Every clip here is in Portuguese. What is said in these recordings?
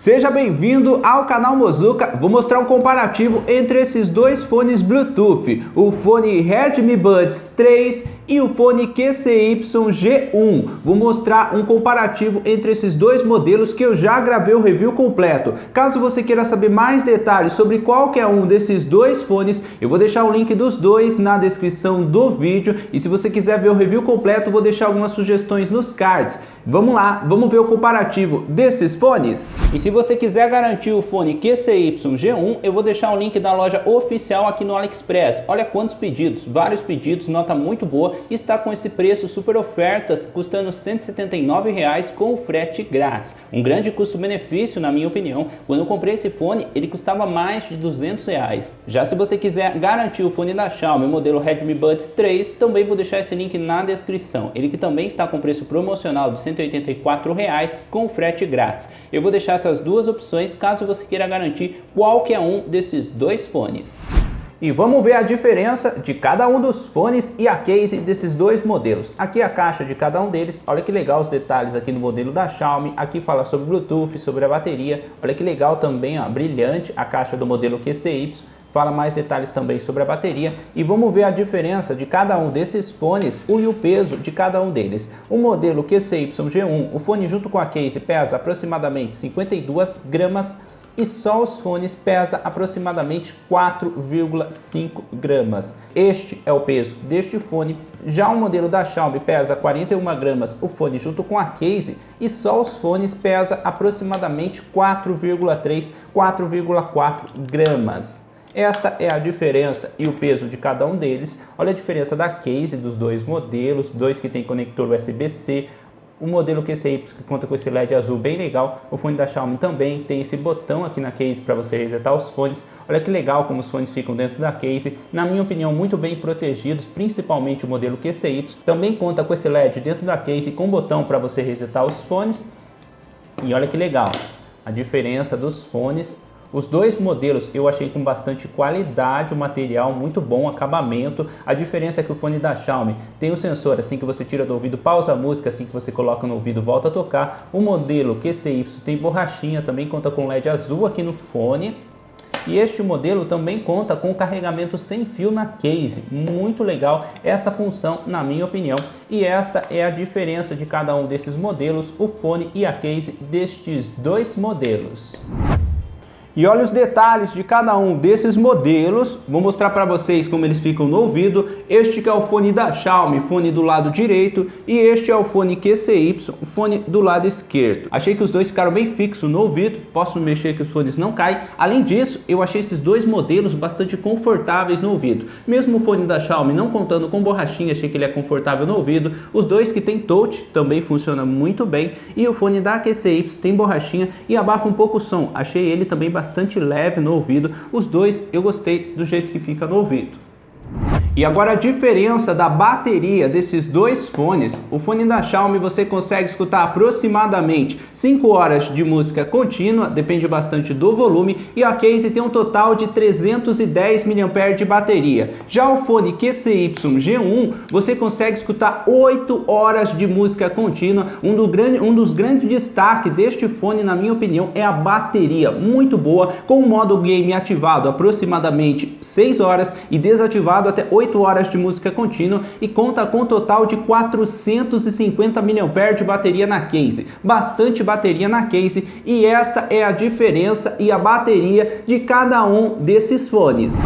Seja bem-vindo ao canal Mozuka. Vou mostrar um comparativo entre esses dois fones Bluetooth, o fone Redmi Buds 3 e o fone QCY G1. Vou mostrar um comparativo entre esses dois modelos que eu já gravei o review completo. Caso você queira saber mais detalhes sobre qualquer um desses dois fones, eu vou deixar o link dos dois na descrição do vídeo. E se você quiser ver o review completo, vou deixar algumas sugestões nos cards. Vamos lá, vamos ver o comparativo desses fones? E se você quiser garantir o fone QCY G1, eu vou deixar o link da loja oficial aqui no AliExpress. Olha quantos pedidos, vários pedidos, nota muito boa. E está com esse preço super ofertas, custando R$ 179,00 com o frete grátis. Um grande custo-benefício, na minha opinião. Quando eu comprei esse fone, ele custava mais de R$ 200,00. Já se você quiser garantir o fone da Xiaomi, o modelo Redmi Buds 3, também vou deixar esse link na descrição. Ele que também está com preço promocional de R$ 184,00 com frete grátis. Eu vou deixar essas duas opções caso você queira garantir qualquer um desses dois fones. E vamos ver a diferença de cada um dos fones e a case desses dois modelos. Aqui a caixa de cada um deles, olha que legal os detalhes aqui no modelo da Xiaomi. Aqui fala sobre Bluetooth, sobre a bateria, olha que legal também, ó, brilhante a caixa do modelo QCY. Fala mais detalhes também sobre a bateria e vamos ver a diferença de cada um desses fones e o peso de cada um deles. O modelo QCY G1, o fone junto com a case pesa aproximadamente 52 gramas e só os fones pesa aproximadamente 4,5 gramas. Este é o peso deste fone. Já o modelo da Xiaomi pesa 41 gramas o fone junto com a case e só os fones pesa aproximadamente 4,3, 4,4 gramas. Esta é a diferença e o peso de cada um deles. Olha a diferença da case dos dois modelos, dois que tem conector USB-C. O modelo QCY que conta com esse LED azul bem legal. O fone da Xiaomi também tem esse botão aqui na case para você resetar os fones. Olha que legal como os fones ficam dentro da case. Na minha opinião, muito bem protegidos, principalmente o modelo QCY. Também conta com esse LED dentro da case com botão para você resetar os fones. E olha que legal a diferença dos fones. Os dois modelos eu achei com bastante qualidade, o material muito bom, acabamento. A diferença é que o fone da Xiaomi tem um sensor, assim que você tira do ouvido, pausa a música, assim que você coloca no ouvido, volta a tocar. O modelo QCY tem borrachinha, também conta com LED azul aqui no fone. E este modelo também conta com carregamento sem fio na case, muito legal essa função na minha opinião. E esta é a diferença de cada um desses modelos, o fone e a case destes dois modelos. E olha os detalhes de cada um desses modelos, vou mostrar para vocês como eles ficam no ouvido. Este que é o fone da Xiaomi, fone do lado direito, e este é o fone QCY, fone do lado esquerdo. Achei que os dois ficaram bem fixos no ouvido, posso mexer que os fones não caem. Além disso, eu achei esses dois modelos bastante confortáveis no ouvido. Mesmo o fone da Xiaomi não contando com borrachinha, achei que ele é confortável no ouvido. Os dois que tem touch também funcionam muito bem. E o fone da QCY tem borrachinha e abafa um pouco o som, achei ele também bastante leve no ouvido. Os dois eu gostei do jeito que fica no ouvido. E agora a diferença da bateria desses dois fones. O fone da Xiaomi você consegue escutar aproximadamente 5 horas de música contínua, depende bastante do volume, e a case tem um total de 310 mAh de bateria. Já o fone QCY G1 você consegue escutar 8 horas de música contínua. Um dos grandes destaques deste fone, na minha opinião, é a bateria, muito boa, com o modo game ativado aproximadamente 6 horas e desativado até 8 horas de música contínua, e conta com um total de 450 mAh de bateria na case. Bastante bateria na case, e esta é a diferença e a bateria de cada um desses fones.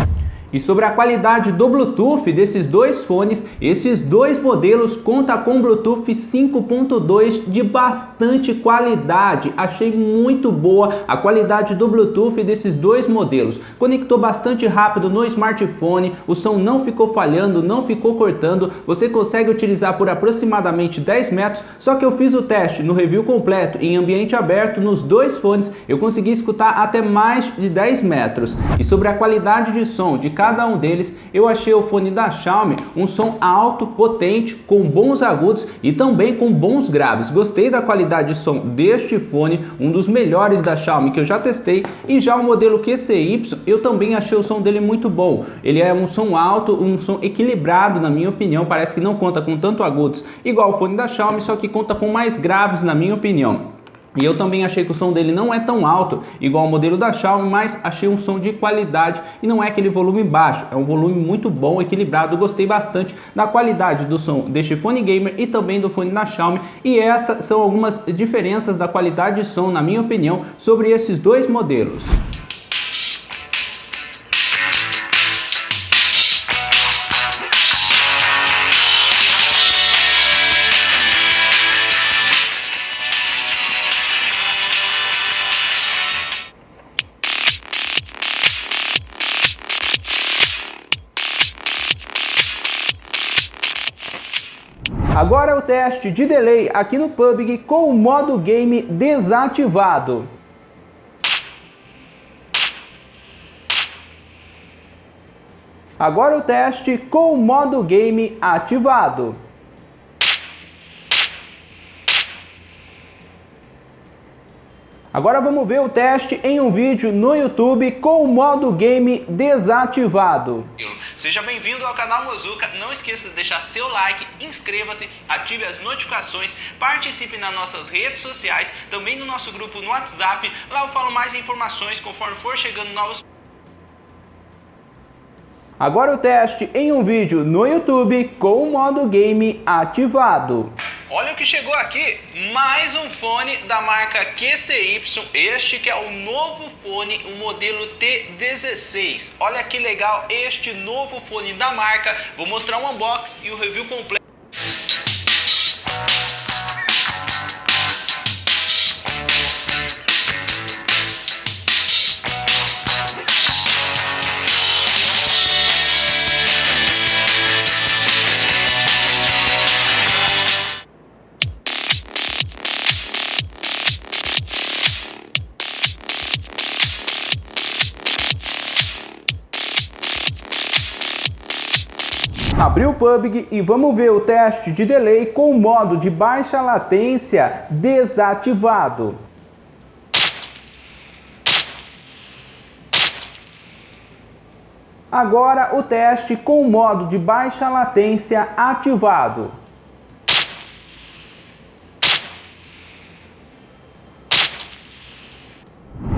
E sobre a qualidade do Bluetooth desses dois fones, esses dois modelos contam com Bluetooth 5.2 de bastante qualidade. Achei muito boa a qualidade do Bluetooth desses dois modelos. Conectou bastante rápido no smartphone, o som não ficou falhando, não ficou cortando. Você consegue utilizar por aproximadamente 10 metros, só que eu fiz o teste no review completo em ambiente aberto nos dois fones, eu consegui escutar até mais de 10 metros. E sobre a qualidade de som de cada um deles, eu achei o fone da Xiaomi um som alto, potente, com bons agudos e também com bons graves. Gostei da qualidade de som deste fone, um dos melhores da Xiaomi que eu já testei. E já o modelo QCY, eu também achei o som dele muito bom. Ele é um som alto, um som equilibrado na minha opinião, parece que não conta com tanto agudos igual o fone da Xiaomi, só que conta com mais graves na minha opinião. E eu também achei que o som dele não é tão alto, igual o modelo da Xiaomi, mas achei um som de qualidade e não é aquele volume baixo, é um volume muito bom, equilibrado. Gostei bastante da qualidade do som deste fone gamer e também do fone da Xiaomi, e estas são algumas diferenças da qualidade de som, na minha opinião, sobre esses dois modelos. Agora é o teste de delay aqui no PUBG com o modo game desativado. Agora o teste com o modo game ativado. Agora vamos ver o teste em um vídeo no YouTube com o modo game desativado. Seja bem-vindo ao canal Mozuka, não esqueça de deixar seu like, inscreva-se, ative as notificações, participe nas nossas redes sociais, também no nosso grupo no WhatsApp, lá eu falo mais informações conforme for chegando novos. Agora o teste em um vídeo no YouTube com o modo game ativado. Olha o que chegou aqui, mais um fone da marca QCY, este que é o novo fone, o modelo T16. Olha que legal este novo fone da marca, vou mostrar um unboxing e o review completo. Abriu o PUBG e vamos ver o teste de delay com o modo de baixa latência desativado. Agora o teste com o modo de baixa latência ativado.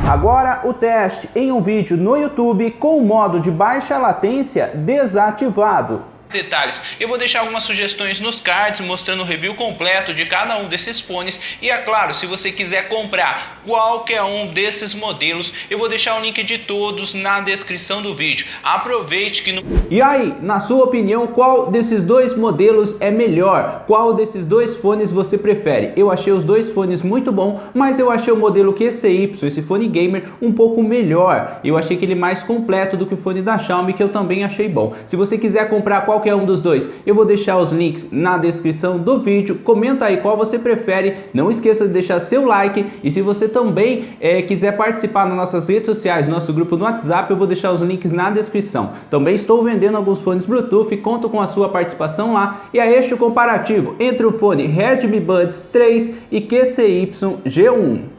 Agora o teste em um vídeo no YouTube com o modo de baixa latência desativado. Detalhes, eu vou deixar algumas sugestões nos cards mostrando o review completo de cada um desses fones e é claro, se você quiser comprar qualquer um desses modelos, eu vou deixar o link de todos na descrição do vídeo. Aproveite que no... E aí, na sua opinião, qual desses dois modelos é melhor? Qual desses dois fones você prefere? Eu achei os dois fones muito bons, mas eu achei o modelo QCY, esse fone gamer, um pouco melhor. Eu achei que ele é mais completo do que o fone da Xiaomi, que eu também achei bom. Se você quiser comprar qualquer um dos dois, eu vou deixar os links na descrição do vídeo. Comenta aí qual você prefere, não esqueça de deixar seu like e se você também quiser participar nas nossas redes sociais, nosso grupo no WhatsApp, eu vou deixar os links na descrição. Também estou vendendo alguns fones Bluetooth, conto com a sua participação lá. E é este o comparativo entre o fone Redmi Buds 3 e QCY G1.